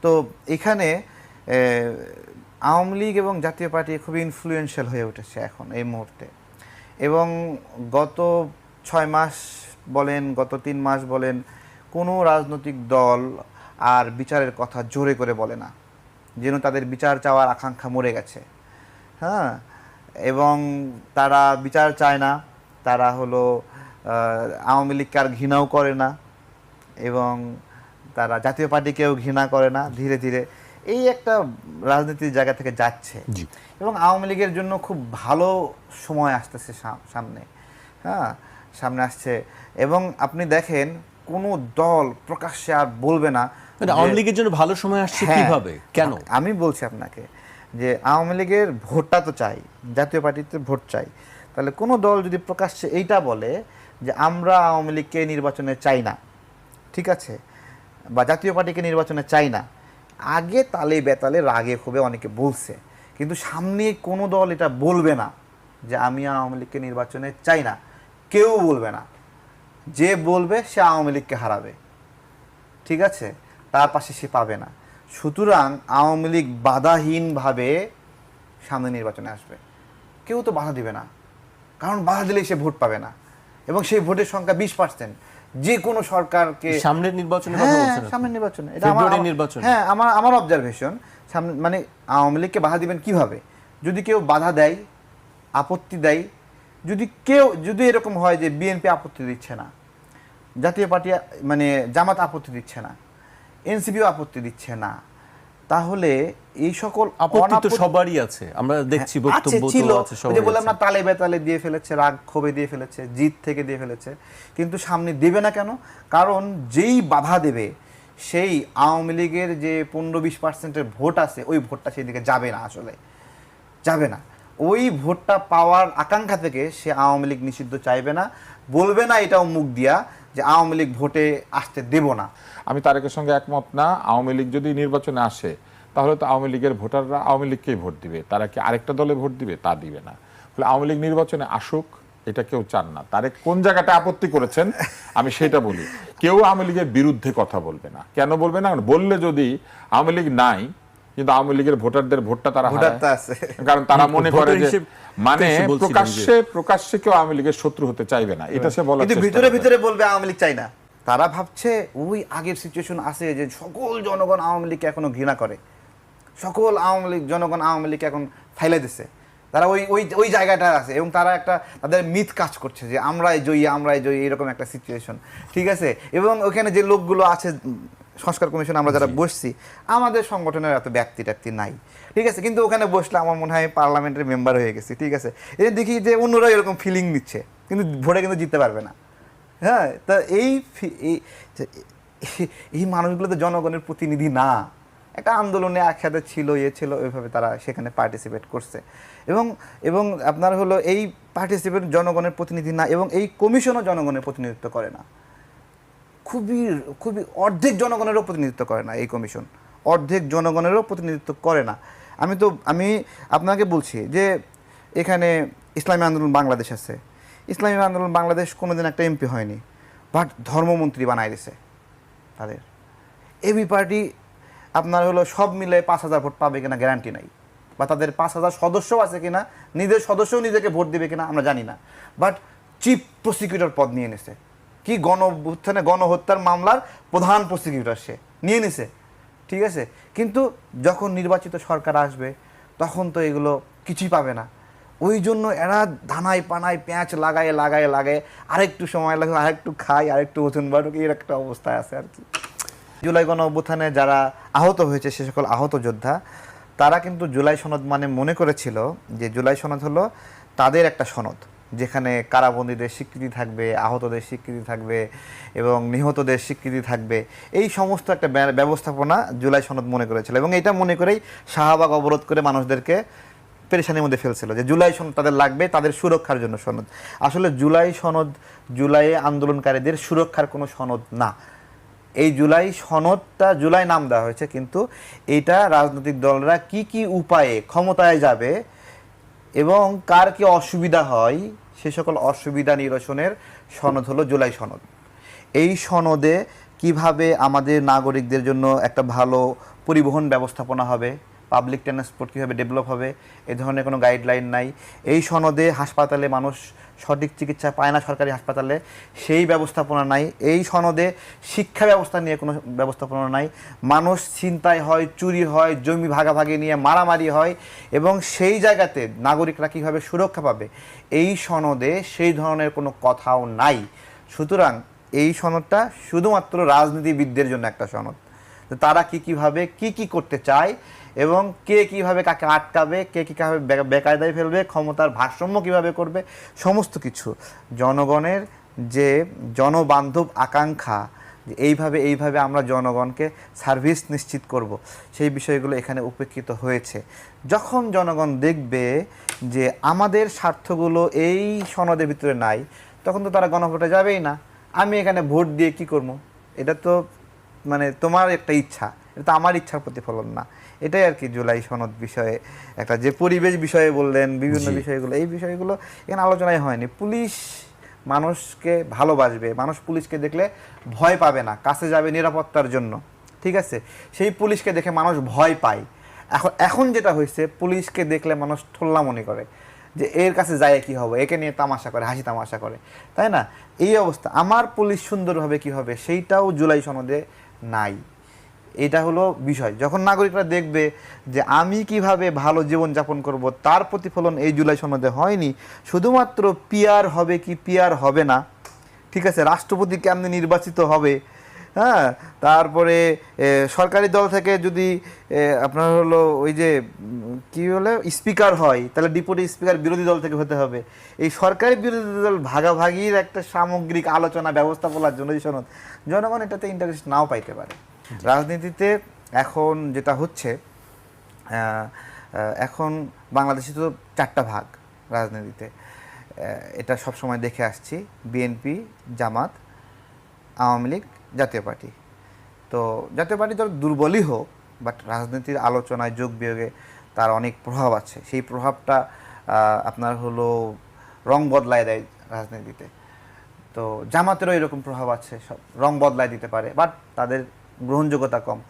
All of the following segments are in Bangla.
তো এখানে আওয়ামী লীগ এবং জাতীয় পার্টি খুবই ইনফ্লুয়েন্সিয়াল হয়ে উঠেছে এখন এই মুহূর্তে, এবং গত 6 মাস বলেন, গত 3 মাস বলেন, কোনো রাজনৈতিক দল আর বিচারের কথা জোরে করে বলে না, যেন তাদের বিচার চাওয়ার আকাঙ্ক্ষা মরে গেছে। হ্যাঁ, এবং তারা বিচার চায় না, তারা হলো আওয়ামী লীগকে আর ঘৃণাও করে না, এবং তারা জাতীয় পার্টিকেও ঘৃণা করে না। ধীরে ধীরে এই একটা রাজনীতির জায়গা থেকে যাচ্ছে, এবং আওয়ামী লীগের জন্য খুব ভালো সময় আসতেছে সামনে। হ্যাঁ, সামনে আসছে, এবং আপনি দেখেন কোনো দল প্রকাশ্যে আর বলবে না আওয়ামী লীগের জন্য ভালো সময় আসছে। কিভাবে, কেন? আমি বলছি আপনাকে যে আওয়ামী লীগের ভোটটা তো চাই, জাতীয় পার্টিতে ভোট চাই, তাহলে কোনো দল যদি প্রকাশ্যে এইটা বলে যে আমরা আওয়ামী লীগকে নির্বাচনে চাই না, ঠিক আছে, বা জাতীয় পার্টিকে নির্বাচনে চাই না, আগে তালে বেতালে রাগে ক্ষোভে অনেকে বলছে, কিন্তু সামনে কোনো দল এটা বলবে না যে আমি আওয়ামী লীগকে নির্বাচনে চাই না, কেউ বলবে না। যে বলবে সে আওয়ামী লীগকে হারাবে, ঠিক আছে, তার পাশে সে পাবে না। সুতরাং আওয়ামী লীগ বাধাহীনভাবে সামনে নির্বাচনে আসবে, কেউ তো বাধা দিবে না, কারণ বাধা দিলেই সে ভোট পাবে না, এবং সেই ভোটের সংখ্যা 20%। যে কোনো সরকারকে সামনের নির্বাচনে, সামনের নির্বাচনে, এটা নির্বাচন, হ্যাঁ, আমার অবজারভেশন। সামনে মানে আওয়ামী লীগকে বাধা দিবেন কিভাবে? যদি কেউ বাধা দেয়, আপত্তি দেয়, যদি এরকম হয় যে বিএনপি আপত্তি দিচ্ছে না, জাতীয় পার্টি মানে জামাত আপত্তি দিচ্ছে না, এনসিপিও আপত্তি দিচ্ছে না, তাহলে এই সকল আপত্তি তো সবারই আছে, আমরা দেখছি বক্তব্য তো আছে সবারই। যে বললাম না, তালে বেতালে দিয়ে ফেলেছে, রাগ ক্ষোভে দিয়ে ফেলেছে, জিত থেকে দিয়ে ফেলেছে, কিন্তু সামনে দেবে না কেন? কারণ যেই বাধা দেবে সেই আওয়ামী লীগের যে 15-20% ভোট আছে, ওই ভোটটা সেই দিকে যাবে না, আসলে যাবে না। ওই ভোটটা পাওয়ার আকাঙ্ক্ষা থেকে সে আওয়ামী লীগ নিষিদ্ধ চাইবে না, বলবে না এটাও মুখ দিয়া যে আওয়ামী লীগ ভোটে আসতে দেব না। আমি তারেকের সঙ্গে একমত না। আওয়ামী লীগ যদি নির্বাচনে আসে তাহলে তো আওয়ামী লীগের ভোটাররা আওয়ামী লীগকেই ভোট দিবে, তারা কি আরেকটা দলে ভোট দিবে? তা দিবে না। ফলে আওয়ামী লীগ নির্বাচনে আসুক, এটা কেউ চান না। তারেক কোন জায়গাটা আপত্তি করেছেন আমি সেটা বলি। কেউ আওয়ামী লীগের বিরুদ্ধে কথা বলবে না। কেন বলবে না? বললে যদি আওয়ামী লীগ নাই, কিন্তু আওয়ামী লীগের ভোটারদের ভোটটা তারা হারায়, কারণ তারা মনে করে যে মানে প্রকাশ্যে কেউ আওয়ামী লীগের শত্রু হতে চাইবে না, এটা সে বলার, কিন্তু ভিতরে ভিতরে বলবে আওয়ামী লীগ চাই না। তারা ভাবছে ওই আগের সিচুয়েশন আছে যে সকল জনগণ আওয়ামী লীগকে এখনো ঘৃণা করে, সকল আওয়ামী লীগ জনগণ আওয়ামী লীগকে এখন ফাইলে দিছে, তারা ওই ওই ওই জায়গাটা আছে, এবং তারা একটা তাদের মিথ কাজ করছে যে আমরাই জয়ী, এরকম একটা সিচুয়েশন, ঠিক আছে। এবং ওখানে যে লোকগুলো আছে সংস্কার কমিশন, আমরা যারা বসছি, আমাদের সংগঠনের এত ব্যাপ্তি ট্যাপ্তি নাই, ঠিক আছে, কিন্তু ওখানে বসলে আমার মনে হয় পার্লামেন্টের মেম্বার হয়ে গেছি, ঠিক আছে। এই দেখি যে অন্যরা এরকম ফিলিং নিচ্ছে, কিন্তু ভোটে কিন্তু জিততে পারবে না। হ্যাঁ, তা এই মানুষগুলো তো জনগণের প্রতিনিধি না, একটা আন্দোলনে একসাথে ছিল, ছিল, ওইভাবে তারা সেখানে পার্টিসিপেট করছে, এবং আপনার হলো এই পার্টিসিপেট জনগণের প্রতিনিধি না, এবং এই কমিশনও জনগণের প্রতিনিধিত্ব করে না, খুবই অর্ধেক জনগণেরও প্রতিনিধিত্ব করে না এই কমিশন, অর্ধেক জনগণেরও প্রতিনিধিত্ব করে না। আমি আপনাকে বলছি যে এখানে ইসলামী আন্দোলন বাংলাদেশ আছে, ইসলামী আন্দোলন বাংলাদেশ কোনোদিন একটা এমপি হয়নি, বাট ধর্মমন্ত্রী বানায় দিছে তাদের। এবি পার্টি আপনার হলো সব মিলে 5,000 ভোট পাবে কিনা গ্যারান্টি নাই, বা তাদের 5,000 সদস্য আছে কিনা, নিজের সদস্যও নিজেকে ভোট দিবে কিনা আমরা জানি না, বাট চিফ প্রসিকিউটর পদ নিয়ে নিছে, কি গণহত্যার মামলার প্রধান প্রসিকিউটর সে নিয়ে নিছে, ঠিক আছে। কিন্তু যখন নির্বাচিত সরকার আসবে তখন তো এগুলো কিছুই পাবে না, ওই জন্য এরা ধানায় পানায় পেঁয়াজ লাগায় আরেকটু সময় লাগে, আরেকটু খায়, আরেকটু ওজন বাড়ুক, এর একটা অবস্থায় আছে আর কি। জুলাই গণ অভ্যুত্থানে যারা আহত হয়েছে, সে সকল আহত যোদ্ধা, তারা কিন্তু জুলাই সনদ মানে মনে করেছিল যে জুলাই সনদ হলো তাদের একটা সনদ, যেখানে কারাবন্দীদের স্বীকৃতি থাকবে, আহতদের স্বীকৃতি থাকবে, এবং নিহতদের স্বীকৃতি থাকবে, এই সমস্ত একটা ব্যবস্থাপনা জুলাই সনদ মনে করেছিল, এবং এটা মনে করেই শাহবাগ অবরোধ করে মানুষদেরকে পেরেশানির মধ্যে ফেলছিল যে জুলাই সনদ তাদের লাগবে, তাদের সুরক্ষার জন্য সনদ। আসলে জুলাই সনদ জুলাইয়ে আন্দোলনকারীদের সুরক্ষার কোনো সনদ না। এই জুলাই সনদটা জুলাই নাম দেওয়া হয়েছে, কিন্তু এটা রাজনৈতিক দলরা কি উপায়ে ক্ষমতায় যাবে এবং কার কি অসুবিধা হয় সে সকল অসুবিধা নিরসনের সনদ হলো জুলাই সনদ। এই সনদে কিভাবে আমাদের নাগরিকদের জন্য একটা ভালো পরিবহন ব্যবস্থাপনা হবে, পাবলিক ট্রান্সপোর্ট কীভাবে ডেভেলপ হবে, এ ধরনের কোনো গাইডলাইন নাই। এই সনদে হাসপাতালে মানুষ সঠিক চিকিৎসা পায় না সরকারি হাসপাতালে, সেই ব্যবস্থাপনা নাই। এই সনদে শিক্ষা ব্যবস্থা নিয়ে কোনো ব্যবস্থাপনা নাই। মানুষ ছিনতাই হয়, চুরি হয়, জমি ভাগাভাগি নিয়ে মারামারি হয়, এবং সেই জায়গাতে নাগরিকরা কীভাবে সুরক্ষা পাবে এই সনদে সেই ধরনের কোনো কথাও নাই। সুতরাং এই সনদটা শুধুমাত্র রাজনীতিবিদদের জন্য একটা সনদ। তো তারা কীভাবে কি করতে চায় এবং কে কিভাবে কাকে আটকাবে, কে কীভাবে বেকায়দায় ফেলবে, ক্ষমতার ভারসাম্য কিভাবে করবে, সমস্ত কিছু জনগণের যে জনবান্ধব আকাঙ্ক্ষা, যে এইভাবে আমরা জনগণকে সার্ভিস নিশ্চিত করব, সেই বিষয়গুলো এখানে উপেক্ষিত হয়েছে। যখন জনগণ দেখবে যে আমাদের স্বার্থগুলো এই সনদের ভিতরে নাই, তখন তো তারা গণভোটে যাবেই না। আমি এখানে ভোট দিয়ে কি করব? এটা তো মানে তোমার একটা ইচ্ছা, এটা তো আমার ইচ্ছার প্রতিফলন না। এটাই আর কি জুলাই সনদ বিষয়ে একটা, যে পরিবেশ বিষয়ে বললেন, বিভিন্ন বিষয়গুলো, এই বিষয়গুলো এখানে আলোচনায় হয়নি। পুলিশ মানুষকে ভালোবাসবে, মানুষ পুলিশকে দেখলে ভয় পাবে না, কাছে যাবে নিরাপত্তার জন্য, ঠিক আছে? সেই পুলিশকে দেখে মানুষ ভয় পায়। এখন যেটা হয়েছে, পুলিশকে দেখলে মানুষ ঠোল্লা মনে করে যে এর কাছে যায় কি হবে, একে নিয়ে তামাশা করে, হাসি তামাশা করে, তাই না? এই অবস্থা। আমার পুলিশ সুন্দরভাবে কি হবে সেইটাও জুলাই সনদে নাই। এটা হলো বিষয়। যখন নাগরিকরা দেখবে যে আমি কিভাবে ভালো জীবনযাপন করব, তার প্রতিফলন এই জুলাই সনদে হয়নি। শুধুমাত্র পিআর হবে কি পিআর হবে না, ঠিক আছে, রাষ্ট্রপতি কেমনে নির্বাচিত হবে, হ্যাঁ, তারপরে সরকারি দল থেকে যদি আপনার হলো ওই যে কি বলে স্পিকার হয়, তাহলে ডিপুটি স্পিকার বিরোধী দল থেকে হতে হবে। এই সরকারি বিরোধী দল ভাগাভাগির একটা সামগ্রিক আলোচনা ব্যবস্থাপনার জন্য এই সনদ, জনগণ এটাতে ইন্টারেস্ট নাও পাইতে পারে। রাজনীতিতে এখন যেটা হচ্ছে, এখন বাংলাদেশে তো 4টা ভাগ রাজনীতিতে, এটা সবসময় দেখে আসছি, বিএনপি, জামাত, আওয়ামী লীগ, জাতীয় পার্টি। তো জাতীয় পার্টি তো দুর্বলই হোক, বাট রাজনীতির আলোচনায় যোগ বিয়োগে তার অনেক প্রভাব আছে। সেই প্রভাবটা আপনার হলো রং বদলায় দেয় রাজনীতিতে। তো জামাতেরও এরকম প্রভাব আছে, সব রং বদলায় দিতে পারে, বাট তাদের গ্রহণযোগ্যতা কম।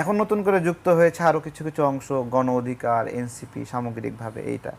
এখন নতুন করে যুক্ত হয়েছে আরও কিছু কিছু অংশ, গণ অধিকার, এনসিপি, সামগ্রিকভাবে এইটা।